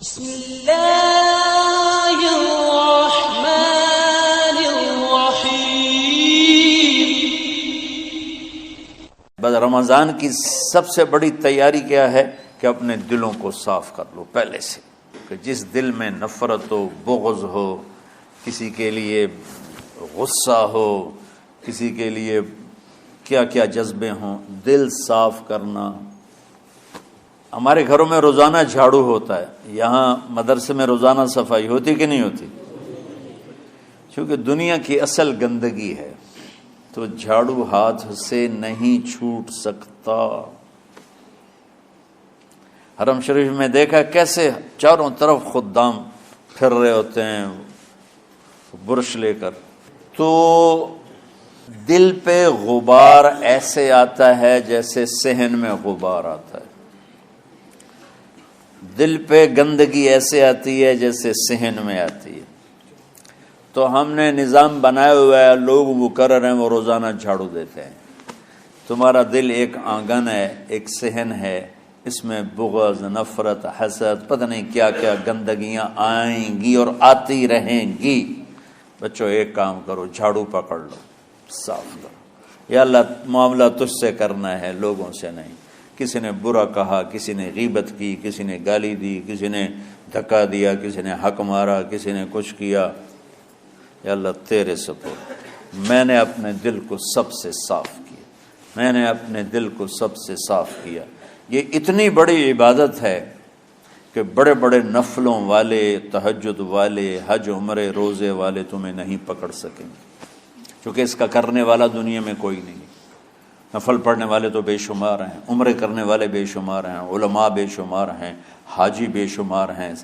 بسم اللہ الرحمن الرحیم۔ بس رمضان کی سب سے بڑی تیاری کیا ہے کہ اپنے دلوں کو صاف کر لو پہلے سے، کہ جس دل میں نفرت ہو، بغض ہو، کسی کے لیے غصہ ہو، کسی کے لیے کیا کیا جذبے ہوں، دل صاف کرنا۔ ہمارے گھروں میں روزانہ جھاڑو ہوتا ہے، یہاں مدرسے میں روزانہ صفائی ہوتی کہ نہیں ہوتی؟ کیونکہ دنیا کی اصل گندگی ہے تو جھاڑو ہاتھ سے نہیں چھوٹ سکتا۔ حرم شریف میں دیکھا کیسے چاروں طرف خدام پھر رہے ہوتے ہیں برش لے کر، تو دل پہ غبار ایسے آتا ہے جیسے صحن میں غبار آتا ہے، دل پہ گندگی ایسے آتی ہے جیسے صحن میں آتی ہے۔ تو ہم نے نظام بنایا ہوا ہے، لوگ مقرر ہیں وہ روزانہ جھاڑو دیتے ہیں۔ تمہارا دل ایک آنگن ہے، ایک صحن ہے، اس میں بغض، نفرت، حسد، پتہ نہیں کیا کیا گندگیاں آئیں گی اور آتی رہیں گی۔ بچوں ایک کام کرو، جھاڑو پکڑ لو، صاف کرو۔ یا اللہ معاملہ تجھ سے کرنا ہے، لوگوں سے نہیں۔ کسی نے برا کہا، کسی نے غیبت کی، کسی نے گالی دی، کسی نے دھکا دیا، کسی نے حق مارا، کسی نے کچھ کیا، یا اللہ تیرے سپرد میں نے اپنے دل کو سب سے صاف کیا، میں نے اپنے دل کو سب سے صاف کیا۔ یہ اتنی بڑی عبادت ہے کہ بڑے بڑے نفلوں والے، تہجد والے، حج عمرے روزے والے تمہیں نہیں پکڑ سکیں گے، کیونکہ اس کا کرنے والا دنیا میں کوئی نہیں۔ نفل پڑھنے والے تو بے شمار ہیں، عمرے کرنے والے بے شمار ہیں، علماء بے شمار ہیں، حاجی بے شمار ہیں،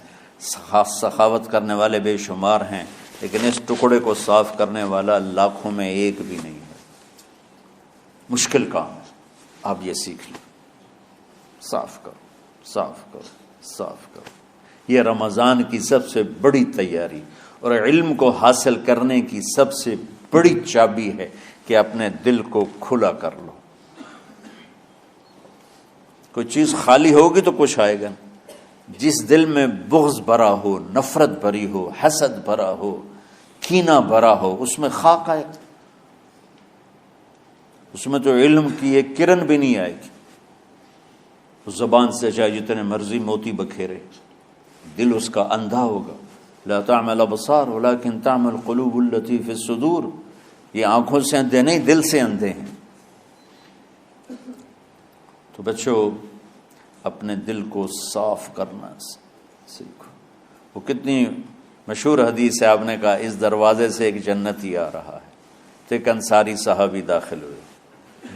سخاوت کرنے والے بے شمار ہیں، لیکن اس ٹکڑے کو صاف کرنے والا لاکھوں میں ایک بھی نہیں ہے۔ مشکل کام ہے، آپ یہ سیکھ لیں، صاف کرو، صاف کرو، صاف کرو۔ یہ رمضان کی سب سے بڑی تیاری اور علم کو حاصل کرنے کی سب سے بڑی چابی ہے کہ اپنے دل کو کھلا کر لو۔ کوئی چیز خالی ہوگی تو کچھ آئے گا۔ جس دل میں بغض بھرا ہو، نفرت بھری ہو، حسد بھرا ہو، کینہ بھرا ہو، اس میں خاک آئے گا، اس میں تو علم کی ایک کرن بھی نہیں آئے گی۔ اس زبان سے چاہے جتنے مرضی موتی بکھیرے، دل اس کا اندھا ہوگا۔ لا تعمل الابصار ولكن تعمل القلوب التي في الصدور۔ یہ آنکھوں سے اندھے نہیں، دل سے اندھے ہیں۔ تو بچوں اپنے دل کو صاف کرنا سیکھو۔ وہ کتنی مشہور حدیث ہے، آپ نے کہا اس دروازے سے ایک جنتی آ رہا ہے، تو ایک انصاری صحابی داخل ہوئے،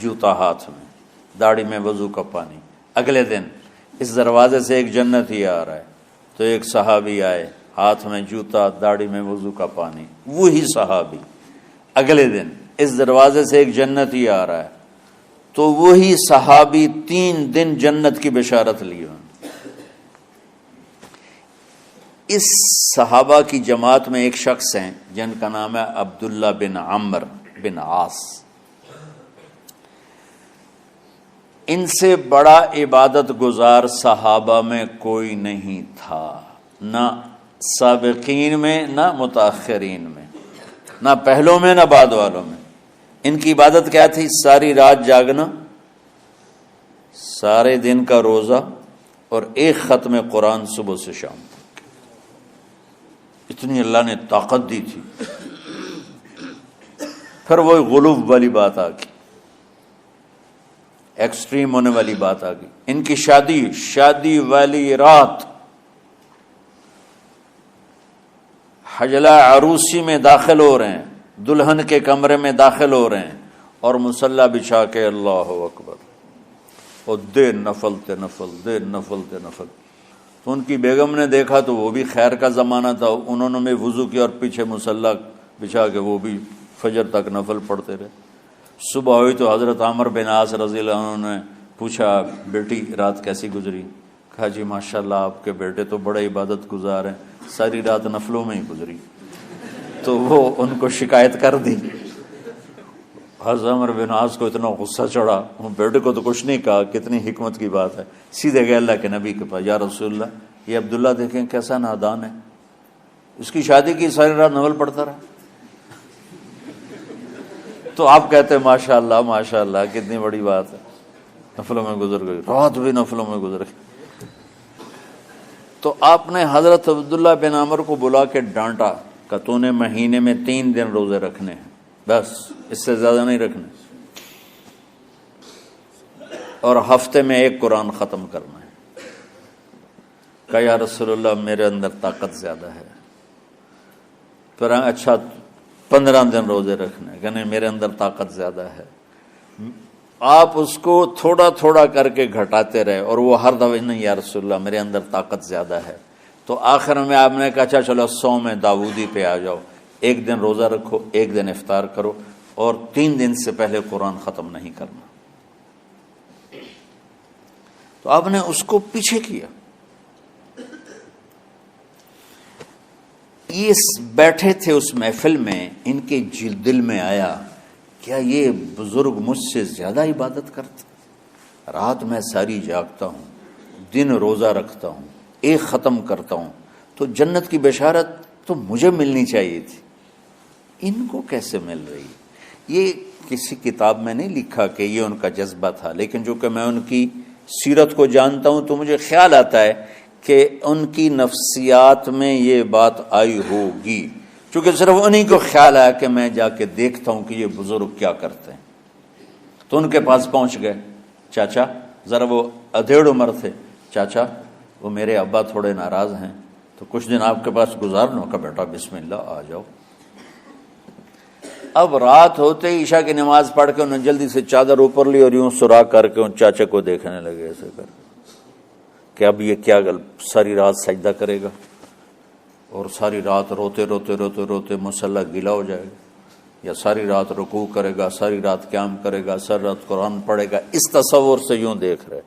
جوتا ہاتھ میں، داڑھی میں وضو کا پانی۔ اگلے دن اس دروازے سے ایک جنتی آ رہا ہے، تو ایک صحابی آئے، ہاتھ میں جوتا، داڑھی میں وضو کا پانی، وہی صحابی۔ اگلے دن اس دروازے سے ایک جنتی آ رہا ہے، تو وہی صحابی 3 دن جنت کی بشارت لیے۔ اس صحابہ کی جماعت میں ایک شخص ہیں جن کا نام ہے عبداللہ بن عمرو بن عاص۔ ان سے بڑا عبادت گزار صحابہ میں کوئی نہیں تھا، نہ سابقین میں نہ متاخرین میں، نہ پہلوں میں نہ بعد والوں میں۔ ان کی عبادت کیا تھی؟ ساری رات جاگنا، سارے دن کا روزہ، اور ایک ختم قرآن صبح سے شام تک۔ اتنی اللہ نے طاقت دی تھی۔ پھر وہی غلوب والی بات آ گئی، ایکسٹریم ہونے والی بات آ گئی۔ ان کی شادی والی رات حجلہ عروسی میں داخل ہو رہے ہیں، دلہن کے کمرے میں داخل ہو رہے ہیں، اور مصلی بچھا کے اللہ اکبر، اور دیر نفل تے نفل، دیر نفل تے نفل۔ تو ان کی بیگم نے دیکھا تو وہ بھی خیر کا زمانہ تھا، انہوں نے بھی وضو کیا اور پیچھے مصلی بچھا کے وہ بھی فجر تک نفل پڑھتے رہے۔ صبح ہوئی تو حضرت عمرو بن عاص رضی اللہ عنہ نے پوچھا، بیٹی رات کیسی گزری؟ کہا جی ماشاءاللہ آپ کے بیٹے تو بڑے عبادت گزار ہیں، ساری رات نفلوں میں ہی گزری۔ تو وہ ان کو شکایت کر دی۔ حضرت عمرو بن عاص کو اتنا غصہ چڑھا، بیٹے کو تو کچھ نہیں کہا، کتنی حکمت کی بات ہے، سیدھے گئے اللہ کے نبی کے پاس، یا رسول اللہ یہ عبداللہ دیکھیں کیسا نادان ہے، اس کی شادی کی ساری رات نفل پڑھتا رہا۔ تو آپ کہتے ہیں ماشاء اللہ ماشاء اللہ کتنی بڑی بات ہے، نفلوں میں گزر گئی، رات بھی نفلوں میں گزر گئی۔ تو آپ نے حضرت عبداللہ بن عمر کو بلا کے ڈانٹا کہ تو نے مہینے میں 3 دن روزے رکھنے ہیں، بس اس سے زیادہ نہیں رکھنے، اور ہفتے میں 1 قرآن ختم کرنا ہے۔ کہا یا رسول اللہ میرے اندر طاقت زیادہ ہے۔ پھر اچھا 15 دن روزے رکھنے، کہ نہیں میرے اندر طاقت زیادہ ہے۔ آپ اس کو تھوڑا تھوڑا کر کے گھٹاتے رہے، اور وہ ہر دفعہ نہیں یا رسول اللہ میرے اندر طاقت زیادہ ہے۔ تو آخر میں آپ نے کہا اچھا چلو 100 میں داؤدی پہ آ جاؤ، 1 دن روزہ رکھو، 1 دن افطار کرو، اور 3 دن سے پہلے قرآن ختم نہیں کرنا۔ تو آپ نے اس کو پیچھے کیا۔ یہ بیٹھے تھے اس محفل میں، ان کے دل میں آیا کیا یہ بزرگ مجھ سے زیادہ عبادت کرتا؟ رات میں ساری جاگتا ہوں، دن روزہ رکھتا ہوں، 1 ختم کرتا ہوں، تو جنت کی بشارت تو مجھے ملنی چاہیے تھی، ان کو کیسے مل رہی؟ یہ کسی کتاب میں نہیں لکھا کہ یہ ان کا جذبہ تھا، لیکن جو کہ میں ان کی سیرت کو جانتا ہوں تو مجھے خیال آتا ہے کہ ان کی نفسیات میں یہ بات آئی ہوگی، چونکہ صرف انہی کو خیال آیا کہ میں جا کے دیکھتا ہوں کہ یہ بزرگ کیا کرتے ہیں۔ تو ان کے پاس پہنچ گئے، چاچا ذرا، وہ ادھیڑ عمر تھے، چاچا وہ میرے ابا تھوڑے ناراض ہیں، تو کچھ دن آپ کے پاس گزارنا کا، بیٹا بسم اللہ آ جاؤ۔ اب رات ہوتے ہی عشاء کی نماز پڑھ کے انہوں نے جلدی سے چادر اوپر لی اور یوں سراغ کر کے ان چاچے کو دیکھنے لگے ایسے کر کہ اب یہ کیا ساری رات سجدہ کرے گا، اور ساری رات روتے روتے روتے روتے مصلی گیلا ہو جائے گا، یا ساری رات رکوع کرے گا، ساری رات قیام کرے گا، ساری رات قرآن پڑھے گا، اس تصور سے یوں دیکھ رہے۔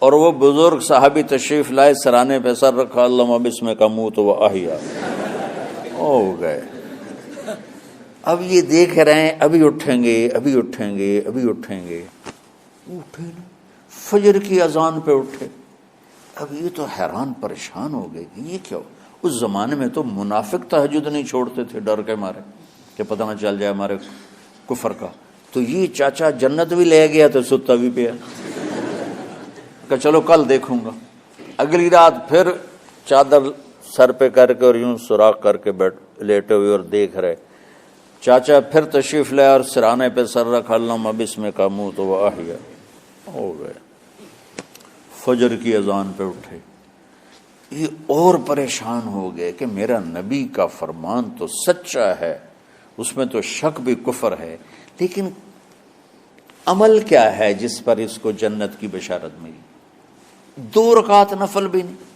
اور وہ بزرگ صحابی تشریف لائے، سرانے پہ سر رکھا، اللہم بسمک اموت و احیا، ہو گئے۔ اب یہ دیکھ رہے ہیں ابھی اٹھیں گے، ابھی اٹھیں گے، ابھی اٹھیں گے، اٹھے نا، فجر کی اذان پہ اٹھے۔ اب یہ تو حیران پریشان ہو گئے کہ یہ کیا ہو؟ اس زمانے میں تو منافق تہجد نہیں چھوڑتے تھے ڈر کے مارے کہ پتہ نہ چل جائے ہمارے کفر کا، تو یہ چاچا جنت بھی لے گیا تو ستا بھی پیا کہ چلو کل دیکھوں گا۔ اگلی رات پھر چادر سر پہ کر کے اور یوں سوراخ کر کے لیٹے ہوئے اور دیکھ رہے۔ چاچا پھر تشریف لے اور سرانے پہ سر رکھا، اللہم بسمک اموت و احیا، ہو گئے۔ فجر کی اذان پہ اٹھے، یہ اور پریشان ہو گئے کہ میرا نبی کا فرمان تو سچا ہے، اس میں تو شک بھی کفر ہے، لیکن عمل کیا ہے جس پر اس کو جنت کی بشارت ملی؟ 2 رکعت نفل بھی نہیں۔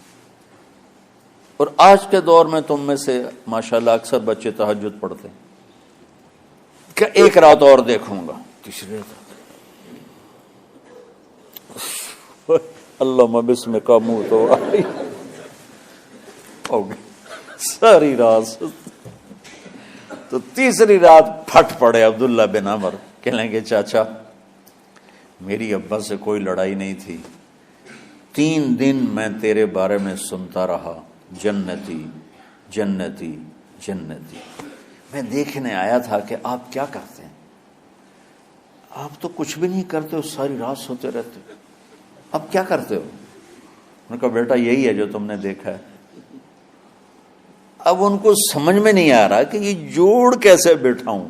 اور آج کے دور میں تم میں سے ماشاءاللہ اکثر بچے تہجد پڑھتے ہیں کہ 1 رات اور دیکھوں گا، تیسری رات اللہم بسمک اموت و احیا، ہو گئی ساری رات۔ تو تیسری رات پھٹ پڑے عبداللہ بن عمر، کہنے گے چاچا میری ابا سے کوئی لڑائی نہیں تھی، 3 دن میں تیرے بارے میں سنتا رہا، جنتی جنتی جنتی، میں دیکھنے آیا تھا کہ آپ کیا کرتے ہیں، آپ تو کچھ بھی نہیں کرتے ہو، ساری رات سوتے رہتے ہو، اب کیا کرتے ہو؟ انہوں نے کہا بیٹا یہی ہے جو تم نے دیکھا ہے۔ اب ان کو سمجھ میں نہیں آ رہا کہ یہ جوڑ کیسے بٹھاؤں،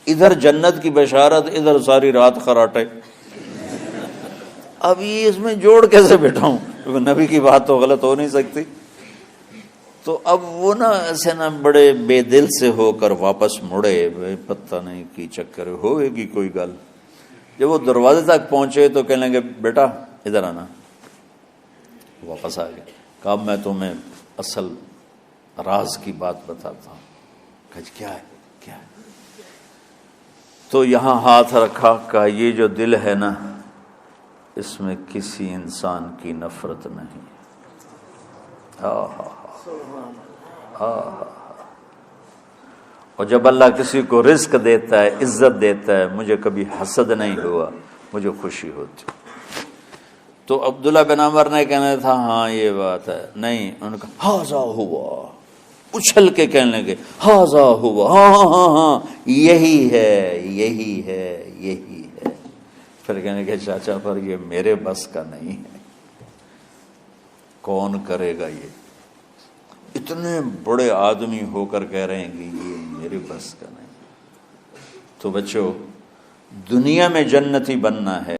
ادھر جنت کی بشارت، ادھر ساری رات خراٹے، اب یہ اس میں جوڑ کیسے بٹھاؤں، کیونکہ نبی کی بات تو غلط ہو نہیں سکتی۔ تو اب وہ نا ایسے نا بڑے بے دل سے ہو کر واپس مڑے، پتہ نہیں کی چکر ہوئے گی کوئی گل۔ جب وہ دروازے تک پہنچے تو کہنے لگے بیٹا ادھر آنا، واپس آ گئے۔ کہا میں تمہیں اصل راز کی بات بتاتا ہوں۔ کہا کیا ہے کیا ہے؟ تو یہاں ہاتھ رکھا، کہا یہ جو دل ہے نا اس میں کسی انسان کی نفرت نہیں۔ اور جب اللہ کسی کو رزق دیتا ہے، عزت دیتا ہے، مجھے کبھی حسد نہیں ہوا، مجھے خوشی ہوتی۔ تو عبداللہ بن عمر نے کہنا تھا ہاں یہ بات ہے، نہیں، انہوں نے کہا ہاذا ہوا، اچھل کے کہنے لگے ہاذا ہوا، ہاں ہاں ہاں ہاں یہی ہے یہی ہے یہی ہے۔ پھر کہنے کہ چاچا پر یہ میرے بس کا نہیں ہے، کون کرے گا یہ؟ اتنے بڑے آدمی ہو کر کہہ رہے ہیں کہ یہ میرے بس کا نہیں۔ تو بچوں، دنیا میں جنتی بننا ہے